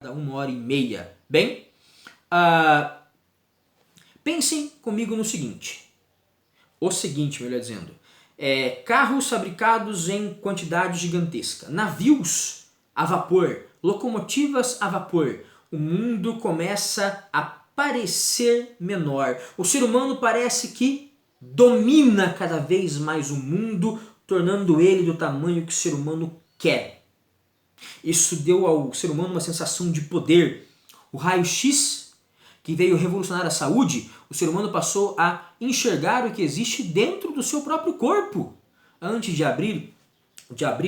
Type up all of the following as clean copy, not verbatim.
1h30. Bem, pensem comigo no seguinte. Melhor dizendo. Carros fabricados em quantidade gigantesca, navios a vapor, locomotivas a vapor. O mundo começa a parecer menor. O ser humano parece que domina cada vez mais o mundo, tornando ele do tamanho que o ser humano quer. Isso deu ao ser humano uma sensação de poder. O raio-x, que veio revolucionar a saúde, o ser humano passou a enxergar o que existe dentro do seu próprio corpo. Antes de abrir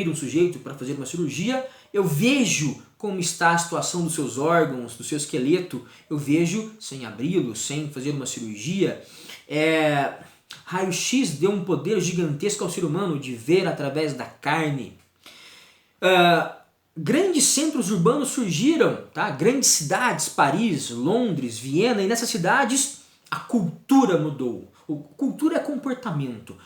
um sujeito para fazer uma cirurgia, eu vejo como está a situação dos seus órgãos, do seu esqueleto. Eu vejo sem abri-lo, sem fazer uma cirurgia. Raio-x deu um poder gigantesco ao ser humano de ver através da carne. Grandes centros urbanos surgiram, tá? Grandes cidades, Paris, Londres, Viena, e nessas cidades a cultura mudou. Cultura é comportamento.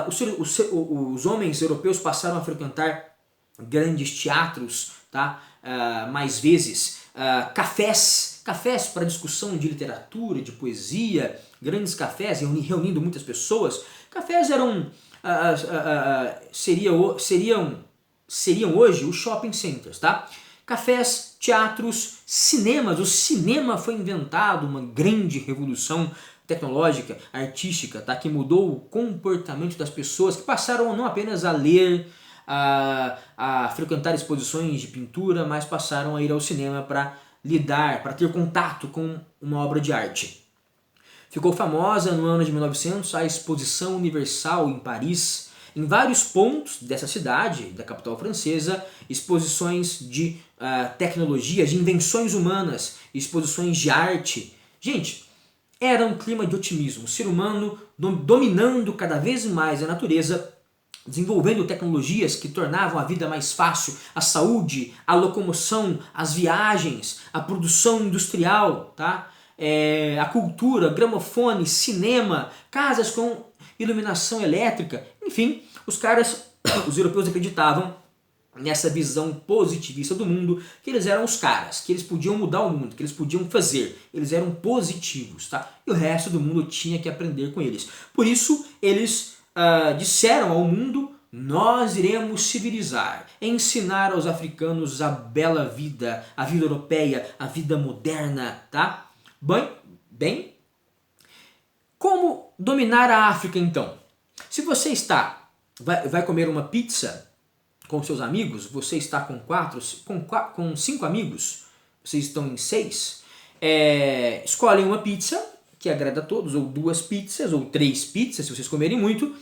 Os homens europeus passaram a frequentar grandes teatros, tá? Mais vezes, cafés para discussão de literatura, de poesia, grandes cafés reunindo muitas pessoas. Cafés seriam hoje os shopping centers, tá? Cafés, teatros, cinemas. O cinema foi inventado, uma grande revolução tecnológica, artística, tá? Que mudou o comportamento das pessoas, que passaram não apenas a ler, a frequentar exposições de pintura, mas passaram a ir ao cinema para ter contato com uma obra de arte. Ficou famosa no ano de 1900 a Exposição Universal em Paris. Em vários pontos dessa cidade, da capital francesa, exposições de tecnologia, de invenções humanas, exposições de arte. Gente, era um clima de otimismo, o ser humano dominando cada vez mais a natureza, desenvolvendo tecnologias que tornavam a vida mais fácil, a saúde, a locomoção, as viagens, a produção industrial, tá? A cultura, gramofone, cinema, casas com iluminação elétrica, enfim, os europeus acreditavam nessa visão positivista do mundo, que eles eram os caras, que eles podiam mudar o mundo, que eles podiam fazer, eles eram positivos, tá? E o resto do mundo tinha que aprender com eles. Por isso, eles disseram ao mundo: nós iremos civilizar, ensinar aos africanos a bela vida, a vida europeia, a vida moderna, tá? Bem, como dominar a África então? Se você vai comer uma pizza com seus amigos, você está com 5 amigos, vocês estão em 6, escolhem uma pizza que agrada a todos, ou 2 pizzas, ou 3 pizzas, se vocês comerem muito,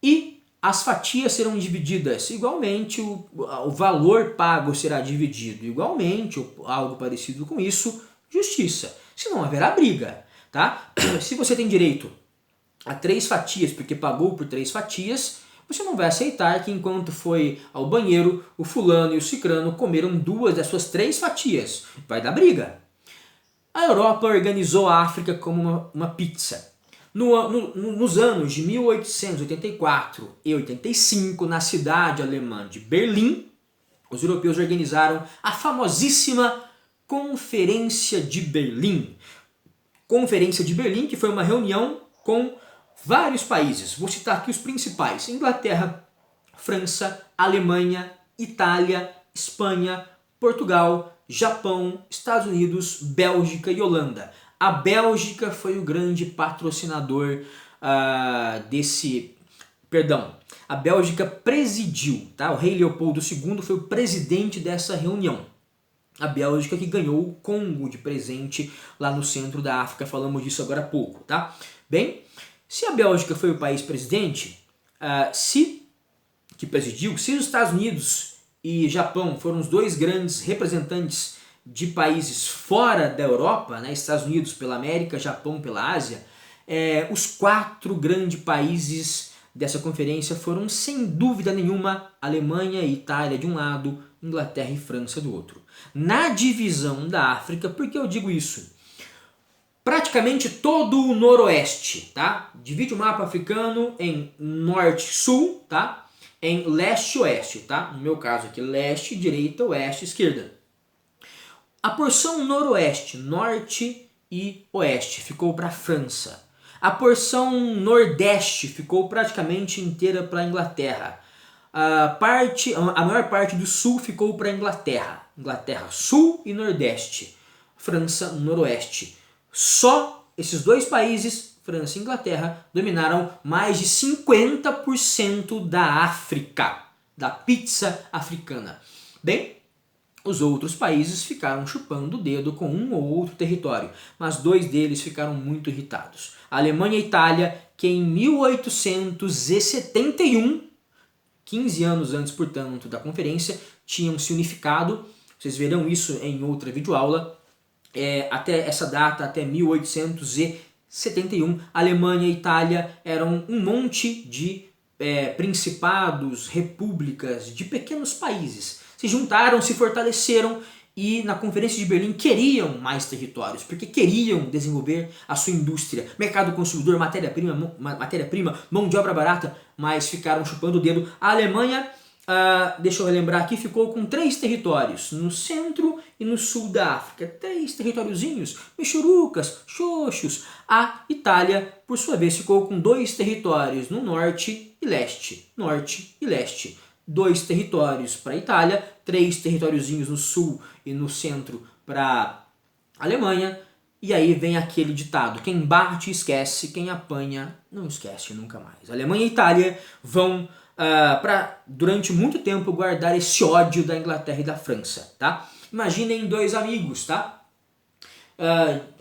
e as fatias serão divididas igualmente, o valor pago será dividido igualmente, ou algo parecido com isso, justiça. Senão haverá briga, tá? Se você tem direito a 3 fatias porque pagou por 3 fatias, você não vai aceitar que enquanto foi ao banheiro, o fulano e o cicrano comeram 2 das suas 3 fatias. Vai dar briga. A Europa organizou a África como uma pizza. Nos anos de 1884 e 85, na cidade alemã de Berlim, os europeus organizaram a famosíssima Conferência de Berlim. Conferência de Berlim, que foi uma reunião com vários países. Vou citar aqui os principais: Inglaterra, França, Alemanha, Itália, Espanha, Portugal, Japão, Estados Unidos, Bélgica e Holanda. A Bélgica foi o grande patrocinador a Bélgica presidiu, tá? O rei Leopoldo II foi o presidente dessa reunião. A Bélgica que ganhou o Congo de presente lá no centro da África, falamos disso agora há pouco, tá? Bem, se a Bélgica foi o país presidente, que presidiu, se os Estados Unidos e Japão foram os 2 grandes representantes de países fora da Europa, né? Estados Unidos pela América, Japão pela Ásia, os 4 grandes países dessa conferência foram, sem dúvida nenhuma, Alemanha e Itália de um lado, Inglaterra e França do outro. Na divisão da África, por que eu digo isso? Praticamente todo o noroeste, tá? Divide o mapa africano em norte-sul, tá? Em leste-oeste, tá? No meu caso aqui, leste, direita, oeste, esquerda. A porção noroeste, norte e oeste, ficou para a França. A porção nordeste ficou praticamente inteira para a Inglaterra. A maior parte do sul ficou para a Inglaterra. Inglaterra sul e nordeste. França noroeste. Só esses dois países, França e Inglaterra, dominaram mais de 50% da África, da pizza africana. Bem, os outros países ficaram chupando o dedo com um ou outro território, mas dois deles ficaram muito irritados. A Alemanha e a Itália, que em 1871, 15 anos antes, portanto, da conferência, tinham se unificado. Vocês verão isso em outra videoaula. Até essa data, até 1871, Alemanha e Itália eram um monte de principados, repúblicas, de pequenos países. Se juntaram, se fortaleceram e na Conferência de Berlim queriam mais territórios, porque queriam desenvolver a sua indústria, mercado consumidor, matéria-prima, mão de obra barata, mas ficaram chupando o dedo. A Alemanha, deixa eu relembrar aqui, ficou com 3 territórios, no centro e no sul da África. 3 territóriozinhos, michurucas, xoxos. A Itália, por sua vez, ficou com 2 territórios no norte e leste. Norte e leste. 2 territórios para a Itália, 3 territóriozinhos no sul e no centro para a Alemanha. E aí vem aquele ditado: quem bate esquece, quem apanha não esquece nunca mais. A Alemanha e a Itália vão durante muito tempo guardar esse ódio da Inglaterra e da França, tá? Imaginem 2 amigos, tá?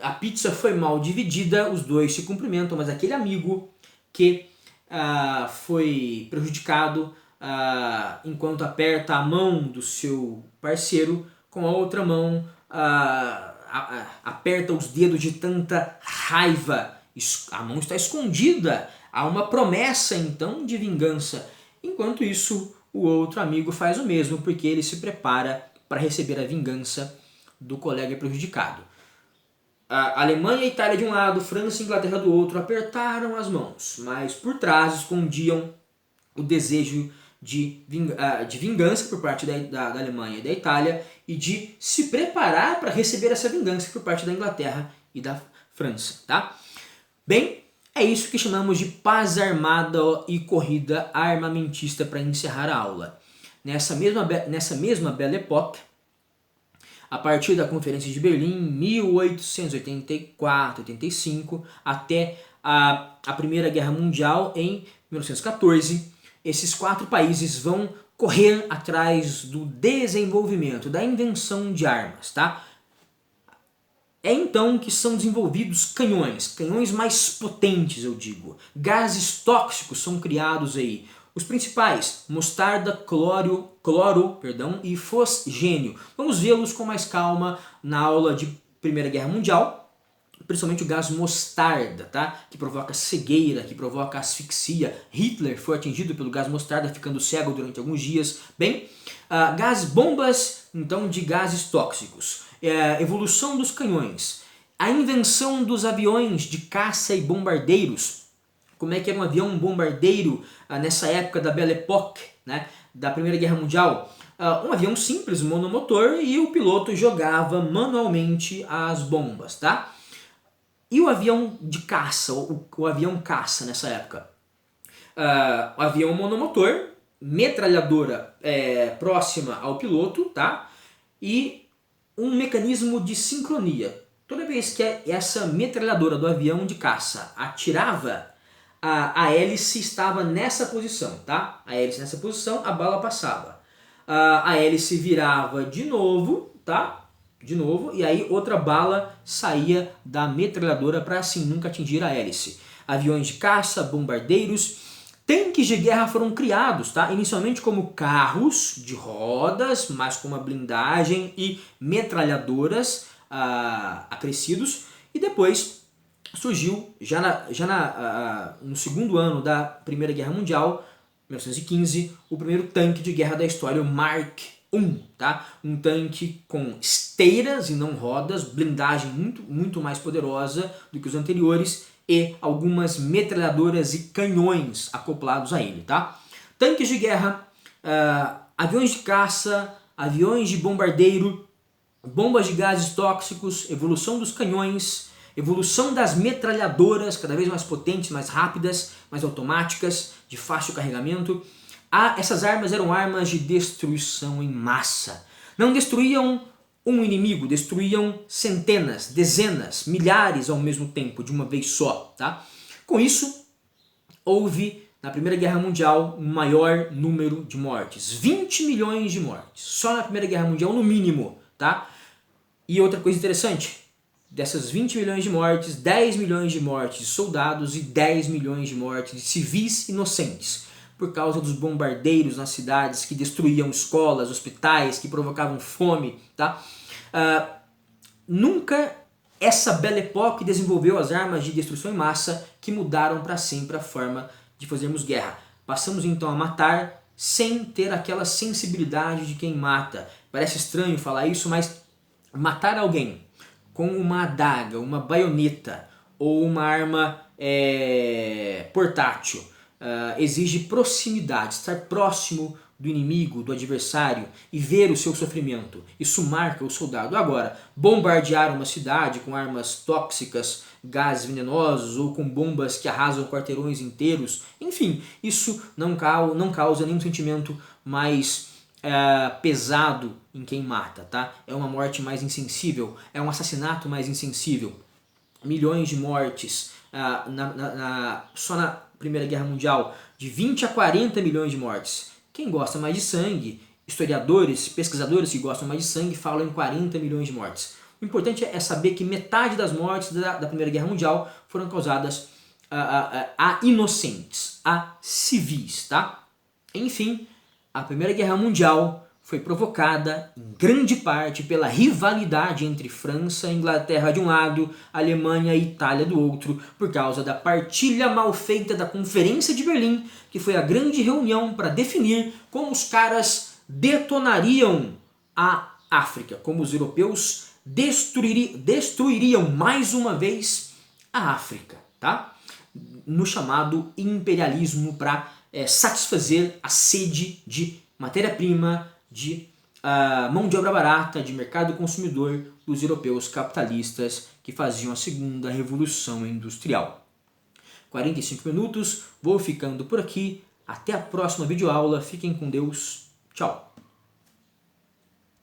A pizza foi mal dividida, os dois se cumprimentam, mas aquele amigo que foi prejudicado enquanto aperta a mão do seu parceiro, com a outra mão aperta os dedos de tanta raiva. A mão está escondida, há uma promessa então de vingança. Enquanto isso, o outro amigo faz o mesmo, porque ele se prepara para receber a vingança do colega prejudicado. A Alemanha e a Itália de um lado, França e Inglaterra do outro, apertaram as mãos, mas por trás escondiam o desejo de vingança por parte da Alemanha e da Itália e de se preparar para receber essa vingança por parte da Inglaterra e da França. Tá? Bem, é isso que chamamos de paz armada e corrida armamentista para encerrar a aula. Nessa mesma Belle Époque, a partir da Conferência de Berlim, 1884-85, até a Primeira Guerra Mundial, em 1914, esses 4 países vão correr atrás do desenvolvimento, da invenção de armas, tá? É então que são desenvolvidos canhões mais potentes, eu digo. Gases tóxicos são criados aí. Os principais, mostarda, cloro e fosgênio. Vamos vê-los com mais calma na aula de Primeira Guerra Mundial. Principalmente o gás mostarda, tá? Que provoca cegueira, que provoca asfixia. Hitler foi atingido pelo gás mostarda, ficando cego durante alguns dias. Bem, bombas então de gases tóxicos. Evolução dos canhões. A invenção dos aviões de caça e bombardeiros. Como é que era um avião bombardeiro nessa época da Belle Époque, né? Da Primeira Guerra Mundial? Um avião simples, monomotor, e o piloto jogava manualmente as bombas, tá? E o avião de caça, o avião caça nessa época? O avião monomotor, metralhadora próxima ao piloto, tá? E um mecanismo de sincronia. Toda vez que essa metralhadora do avião de caça atirava, a hélice estava nessa posição, tá? A hélice nessa posição, a bala passava. A hélice virava de novo, tá? De novo, e aí outra bala saía da metralhadora para assim nunca atingir a hélice. Aviões de caça, bombardeiros, tanques de guerra foram criados, tá? Inicialmente como carros de rodas, mas com uma blindagem e metralhadoras acrescidos, e depois surgiu, no segundo ano da Primeira Guerra Mundial, 1915, o primeiro tanque de guerra da história, o Mark I, tá? Um tanque com esteiras e não rodas, blindagem muito mais poderosa do que os anteriores e algumas metralhadoras e canhões acoplados a ele, tá? Tanques de guerra, aviões de caça, aviões de bombardeiro, bombas de gases tóxicos, evolução dos canhões, evolução das metralhadoras, cada vez mais potentes, mais rápidas, mais automáticas, de fácil carregamento. Essas armas eram armas de destruição em massa. Não destruíam um inimigo, destruíam centenas, dezenas, milhares ao mesmo tempo, de uma vez só. Tá? Com isso, houve na Primeira Guerra Mundial um maior número de mortes. 20 milhões de mortes, só na Primeira Guerra Mundial no mínimo. Tá? E outra coisa interessante, dessas 20 milhões de mortes, 10 milhões de mortes de soldados e 10 milhões de mortes de civis inocentes, por causa dos bombardeiros nas cidades que destruíam escolas, hospitais, que provocavam fome. Tá? Nunca essa Belle Époque desenvolveu as armas de destruição em massa que mudaram para sempre a forma de fazermos guerra. Passamos então a matar sem ter aquela sensibilidade de quem mata. Parece estranho falar isso, mas matar alguém com uma adaga, uma baioneta ou uma arma portátil exige proximidade, estar próximo do inimigo, do adversário e ver o seu sofrimento. Isso marca o soldado. Agora, bombardear uma cidade com armas tóxicas, gases venenosos ou com bombas que arrasam quarteirões inteiros, enfim, isso não causa nenhum sentimento mais pesado em quem mata. Tá? É uma morte mais insensível, é um assassinato mais insensível. Milhões de mortes só na Primeira Guerra Mundial, de 20 a 40 milhões de mortes. Quem gosta mais de sangue, historiadores, pesquisadores que gostam mais de sangue falam em 40 milhões de mortes. O importante é saber que metade das mortes da Primeira Guerra Mundial foram causadas a inocentes, a civis. Tá? Enfim, a Primeira Guerra Mundial foi provocada em grande parte pela rivalidade entre França e Inglaterra de um lado, Alemanha e Itália do outro, por causa da partilha mal feita da Conferência de Berlim, que foi a grande reunião para definir como os caras detonariam a África, como os europeus destruiriam mais uma vez a África, tá? No chamado imperialismo para satisfazer a sede de matéria-prima, de mão de obra barata, de mercado consumidor dos europeus capitalistas que faziam a segunda revolução industrial. 45 minutos, vou ficando por aqui. Até a próxima videoaula. Fiquem com Deus. Tchau.